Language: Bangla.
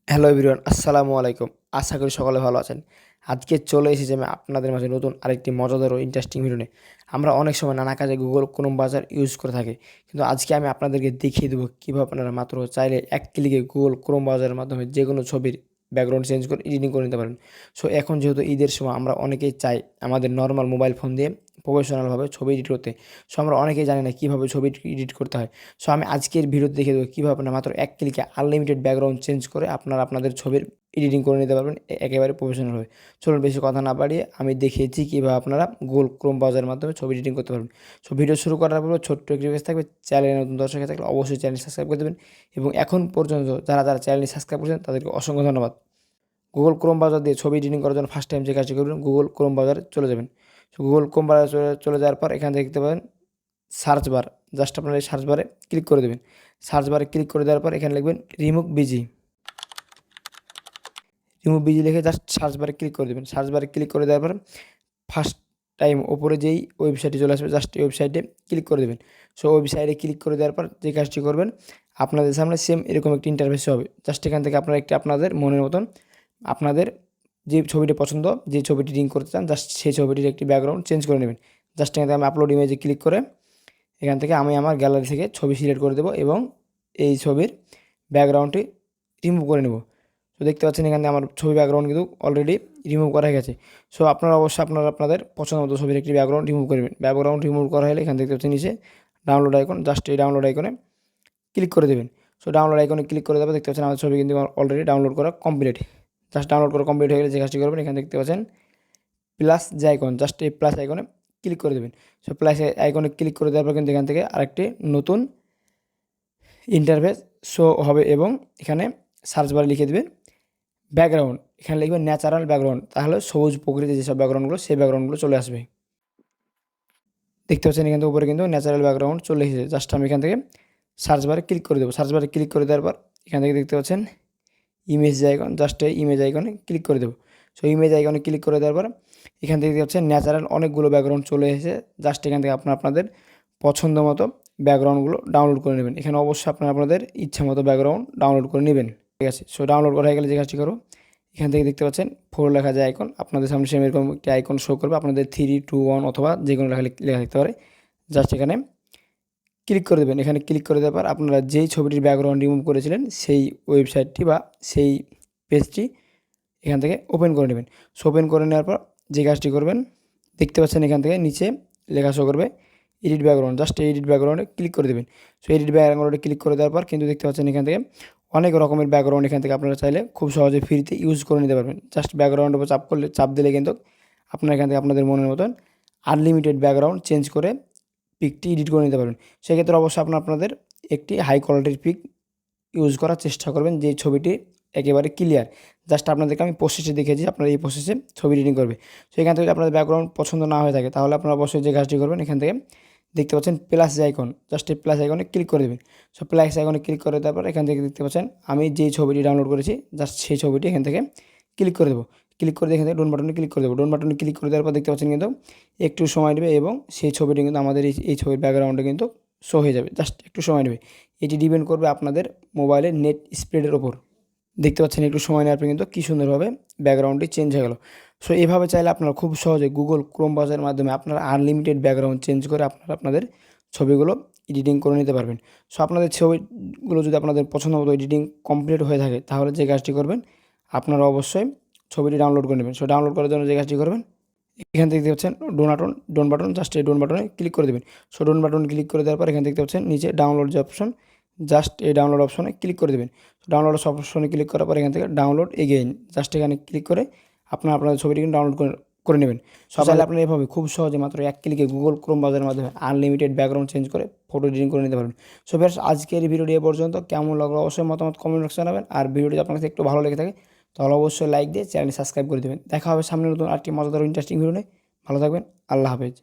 হ্যালো এভরিওয়ান, আসসালামু আলাইকুম। আশা করি সকলে ভালো আছেন। আজকে চলে এসেছি আমি আপনাদের মাঝে নতুন আরেকটি মজাদার ও ইন্টারেস্টিং ভিডিও নিয়ে। আমরা অনেক সময় নানা কাজে গুগল ক্রোম ব্রাউজার ইউজ করে থাকি, কিন্তু আজকে আমি আপনাদেরকে দেখিয়ে দেবো কীভাবে আপনারা মাত্র চাইলে এক ক্লিকে গুগল ক্রোম ব্রাউজারের মাধ্যমে যে কোনো ছবির ব্যাকগ্রাউন্ড চেঞ্জ করে এডিটিং করে নিতে পারেন। সো এখন যেহেতু ঈদের সময় আমরা অনেকেই চাই আমাদের নর্মাল মোবাইল ফোন দিয়ে প্রফেশনালভাবে ছবি এডিট করতে। সো আমরা অনেকেই জানি না কীভাবে ছবি এডিট করতে হয়। সো আমি আজকের ভিডিওতে দেখিয়ে দেবো কীভাবে আপনারা মাত্র এক ক্লিকে আনলিমিটেড ব্যাকগ্রাউন্ড চেঞ্জ করে আপনারা আপনাদের ছবির এডিটিং করে নিতে পারবেন একেবারে প্রফেশনালভাবে। চলুন বেশি কথা না বাড়িয়ে আমি দেখিয়েছি কীভাবে আপনারা গুগল ক্রোম ব্রাউজারের মাধ্যমে ছবি এডিটিং করতে পারবেন। সো ভিডিও শুরু করার পর ছোট্ট একটি রিকোয়েস্ট থাকবে, চ্যানেলে নতুন দর্শক হয়ে থাকলে অবশ্যই চ্যানেল সাবস্ক্রাইব করে দেবেন এবং এখন পর্যন্ত যারা যারা চ্যানেলটি সাবস্ক্রাইব করেছেন তাদেরকে অসংখ্য ধন্যবাদ। গুগল ক্রোম ব্রাউজার দিয়ে ছবি এডিটিং করার জন্য ফার্স্ট টাইম যে কাজটি করবেন, গুগল ক্রোম ব্রাউজারে চলে যাবেন। সো গুগল ক্রোম ব্রাউজারে চলে যাওয়ার পর এখানে দেখতে পাবেন সার্চ বার। জাস্ট আপনারা এই সার্চ বারে ক্লিক করে দেবেন। সার্চ বারে ক্লিক করে দেওয়ার পর এখানে লিখবেন রিমুভ বিজি। রিমুভ বিজি লিখে জাস্ট সার্চ বারে ক্লিক করে দেবেন। সার্চ বারে ক্লিক করে দেওয়ার পর ফার্স্ট টাইম ওপরে যেই ওয়েবসাইটে চলে আসবে, জাস্ট এই ওয়েবসাইটে ক্লিক করে দেবেন। সো ওয়েবসাইটে ক্লিক করে দেওয়ার পর যে কাজটি করবেন, আপনাদের সামনে সেম এরকম একটি ইন্টারফেস হবে। জাস্ট এখান থেকে আপনারা একটি আপনাদের মনের মতন আপনাদের যে ছবিটি পছন্দ, যে ছবিটি এডিটিং করতে চান, জাস্ট সেই ছবিটির একটি ব্যাকগ্রাউন্ড চেঞ্জ করে নেবেন। জাস্ট এখান থেকে আমি আপলোড ইমেজে ক্লিক করে এখান থেকে আমি আমার গ্যালারি থেকে ছবি সিলেক্ট করে দেবো এবং এই ছবির ব্যাকগ্রাউন্ডটি রিমুভ করে নেব। তো দেখতে পাচ্ছেন এখানে আমার ছবি ব্যাকগ্রাউন্ড কিন্তু অলরেডি রিমুভ করা হয়ে গেছে। সো আপনারা অবশ্যই আপনাদের পছন্দ মতো ছবির একটি ব্যাকগ্রাউন্ড রিমুভ করবেন। ব্যাকগ্রাউন্ড রিমুভ করা হলে এখানে দেখতে পাচ্ছেন নিচে ডাউনলোড আইকন, জাস্ট এই ডাউনলোড আইকনে ক্লিক করে দেবেন। সো ডাউনলোড আইকনে ক্লিক করে দেওয়ার দেখতে পাচ্ছেন আমার ছবি কিন্তু অলরেডি ডাউনলোড করা কমপ্লিট। জাস্ট ডাউনলোড করা কমপ্লিট হয়ে গেলে যে কাজটি করবেন, এখানে দেখতে পাচ্ছেন প্লাস যে আইকন, জাস্ট এই প্লাস আইকনে ক্লিক করে দেবেন। সো প্লাস আইকনে ক্লিক করে দেওয়ার পর কিন্তু এখান থেকে আরেকটি নতুন ইন্টারফেস শো হবে এবং এখানে সার্চ বারে লিখে দেবেন ব্যাকগ্রাউন্ড। এখানে লিখবেন ন্যাচারাল ব্যাকগ্রাউন্ড, তাহলে সবুজ প্রকৃতির যেসব ব্যাকগ্রাউন্ডগুলো সেই ব্যাকগ্রাউন্ডগুলো চলে আসবে। দেখতে পাচ্ছেন এখান থেকে উপরে কিন্তু ন্যাচারাল ব্যাকগ্রাউন্ড চলে এসেছে। জাস্ট আমি এখান থেকে সার্চ বারে ক্লিক করে দেবো। সার্চ বারে ক্লিক করে দেওয়ার পর এখান থেকে দেখতে পাচ্ছেন ইমেজ আইকন, জাস্ট এই ইমেজ আইকনে ক্লিক করে দেবো। সো ইমেজ আইকনে ক্লিক করে দেওয়ার পর এখান থেকে দেখতে পাচ্ছেন ন্যাচারাল অনেকগুলো ব্যাকগ্রাউন্ড চলে এসেছে। জাস্ট এখান থেকে আপনাদের পছন্দ মতো ব্যাকগ্রাউন্ডগুলো ডাউনলোড করে নেবেন। এখানে অবশ্যই আপনাদের ইচ্ছা মতো ব্যাকগ্রাউন্ড ডাউনলোড করে নেবেন। ঠিক আছে, সো ডাউনলোড করা হয়ে গেলে যে কাজটি করবো, এখান থেকে দেখতে পাচ্ছেন ফোর লেখা যে আইকন, আপনাদের সামনে সেম এরকম একটি আইকন শো করবে। আপনাদের 3, 2, 1 অথবা যে কোনো লেখা থাকতে পারে। জাস্ট এখানে ক্লিক করে দেবেন। এখানে ক্লিক করে দেওয়ার পর আপনারা যেই ছবিটির ব্যাকগ্রাউন্ড রিমুভ করেছিলেন সেই ওয়েবসাইটটি বা সেই পেজটি এখান থেকে ওপেন করে নেবেন। সো ওপেন করে নেওয়ার পর যে কাজটি করবেন, দেখতে পাচ্ছেন এখান থেকে নিচে লেখা শো করবে এডিট ব্যাকগ্রাউন্ড, জাস্ট এডিট ব্যাকগ্রাউন্ডে ক্লিক করে দেবেন। সো এডিট ব্যাকগ্রাউন্ডে ক্লিক করে দেওয়ার পর কিন্তু দেখতে পাচ্ছেন এখান থেকে অনেক রকমের ব্যাকগ্রাউন্ড এখান থেকে আপনারা চাইলে খুব সহজে ফ্রিতে ইউজ করে নিতে পারবেন। জাস্ট ব্যাকগ্রাউন্ডের উপর চাপ দিলে কিন্তু আপনারা এখান থেকে আপনাদের মনের মতন আনলিমিটেড ব্যাকগ্রাউন্ড চেঞ্জ করে পিকটি এডিট করে নিতে পারবেন। সেক্ষেত্রে অবশ্যই আপনাদের একটি হাই কোয়ালিটির পিক ইউজ করার চেষ্টা করবেন, যে ছবিটি একেবারে ক্লিয়ার। জাস্ট আপনাদেরকে আমি প্রসেসে দেখেছি, আপনারা এই প্রসেসে ছবি এডিটিং করবে। সো এখান থেকে আপনাদের ব্যাকগ্রাউন্ড পছন্দ না হয়ে থাকে তাহলে আপনারা অবশ্যই যে কাজটি করবেন, এখান থেকে দেখতে পাচ্ছেন প্লাস যে আইকন, জাস্ট এই প্লাস আইকনে ক্লিক করে দেবেন। সো প্লাস আইকনে ক্লিক করে দেওয়ার পর এখান থেকে দেখতে পাচ্ছেন আমি যেই ছবিটি ডাউনলোড করেছি, জাস্ট সেই ছবিটি এখান থেকে ক্লিক করে দেবো। ক্লিক করে এখান থেকে ডোন বাটনে ক্লিক করে দেবো। ডোন বাটনে ক্লিক করে দেওয়ার পর দেখতে পাচ্ছেন কিন্তু একটু সময় নেবে এবং সেই ছবিটি কিন্তু আমাদের এই ছবির ব্যাকগ্রাউন্ডে কিন্তু শো হয়ে যাবে। জাস্ট একটু সময় নেবে। এটি ডিপেন্ড করবে আপনাদের মোবাইলের নেট স্পিডের ওপর। দেখতে পাচ্ছেন একটু সময় নেওয়ার পর কিন্তু কী সুন্দরভাবে ব্যাকগ্রাউন্ডটি চেঞ্জ হয়ে গেল। সো এভাবে চাইলে আপনারা খুব সহজে গুগল ক্রোম ব্রাউজারের মাধ্যমে আপনারা আনলিমিটেড ব্যাকগ্রাউন্ড চেঞ্জ করে আপনাদের ছবিগুলো এডিটিং করে নিতে পারবেন। সো আপনাদের ছবিগুলো যদি আপনাদের পছন্দ মতো এডিটিং কমপ্লিট হয়ে থাকে তাহলে যে কাজটি করবেন, আপনারা অবশ্যই ছবিটি ডাউনলোড করে নেবেন। সো ডাউনলোড করার জন্য যে কাজটি করবেন, এখান থেকে দেখতে পাচ্ছেন ডোন বাটন, জাস্ট এই ডোন বাটনে ক্লিক করে দেবেন। সো ডোন বাটন ক্লিক করে দেওয়ার পর এখানে দেখতে পাচ্ছেন নিচে ডাউনলোড যে অপশন, জাস্ট এই ডাউনলোড অপশনে ক্লিক করে দেবেন। ডাউনলোড অপশনে ক্লিক করার পর এখান থেকে ডাউনলোড এগেইন, জাস্ট এখানে ক্লিক করে আপনাদের ছবিটি কিন্তু ডাউনলোড করে নেবেন। সো চাইলে আপনারা এভাবে খুব সহজে মাত্র এক ক্লিকে গুগল ক্রোম ব্রাউজারের মাধ্যমে আনলিমিটেড ব্যাকগ্রাউন্ড চেঞ্জ করে ফটো এডিটিং করে নিতে পারবেন। সো বেশ আজকের এই ভিডিওটি এ পর্যন্ত। কেমন লাগলো অবশ্যই মতামত কমেন্ট বক্সে জানাবেন। আর ভিডিওটি আপনার কাছে একটু ভালো লেগে থাকে তাহলে অবশ্যই লাইক দিয়ে চ্যানেল সাবস্ক্রাইব করে দেবেন। দেখা হবে সামনে নতুন আরেকটি মজাদার ইন্টারেস্টিং ভিডিও নিয়ে। ভালো থাকবেন, আল্লাহ হাফেজ।